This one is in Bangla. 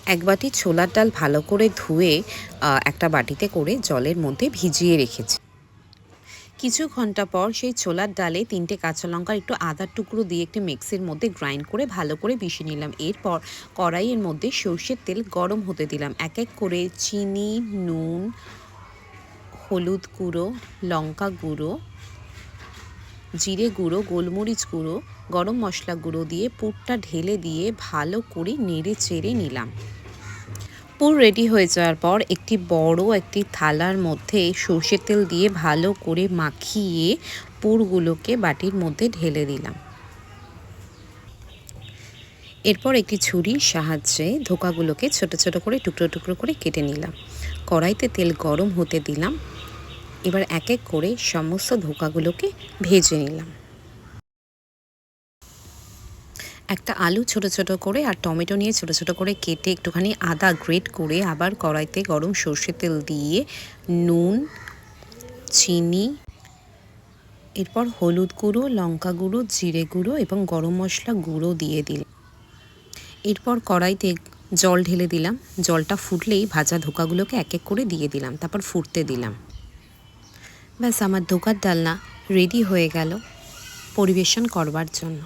এক বাটি ছোলার ডাল ভালো করে ধুয়ে একটা বাটিতে করে জলের মধ্যে ভিজিয়ে রেখেছি। কিছু ঘন্টা পর সেই ছোলার ডালে ৩টে কাঁচা লঙ্কা একটু আদার টুকরো দিয়ে একটি মিক্সির মধ্যে গ্রাইন্ড করে ভালো করে পিষে নিলাম। এরপর কড়াইয়ের মধ্যে সর্ষের তেল গরম হতে দিলাম। এক এক করে চিনি, নুন, হলুদ গুঁড়ো, লঙ্কা গুঁড়ো, জিরে গুঁড়ো, গোলমরিচ গুঁড়ো, গরম মশলা গুঁড়ো দিয়ে পুরটা ঢেলে দিয়ে ভালো করে নেড়ে চেড়ে নিলাম। পুর রেডি হয়ে যাওয়ার পর একটি থালার মধ্যে সর্ষের তেল দিয়ে ভালো করে মাখিয়ে পুরগুলোকে বাটির মধ্যে ঢেলে দিলাম। এরপর একটি ছুরির সাহায্যে ধোকাগুলোকে ছোট ছোট করে টুকরো টুকরো করে কেটে নিলাম। কড়াইতে তেল গরম হতে দিলাম। এবার এক এক করে সমস্ত ধোকাগুলোকে ভেজে নিলাম। একটা আলু ছোট ছোট করে আর টমেটো নিয়ে ছোট ছোট করে কেটে একটুখানি আদা গ্রেট করে আবার কড়াইতে গরম সর্ষের তেল দিয়ে নুন, চিনি, এরপর হলুদ গুঁড়ো, লঙ্কা গুঁড়ো, জিরে গুঁড়ো এবং গরম মশলা গুঁড়ো দিয়ে দিলাম। এরপর কড়াইতে জল ঢেলে দিলাম। জলটা ফুটলেই ভাজা ধোকাগুলোকে এক এক করে দিয়ে দিলাম, তারপর ফুটতে দিলাম। ব্যাস, আমার ধোকার ডালনা রেডি হয়ে গেল পরিবেশন করবার জন্য।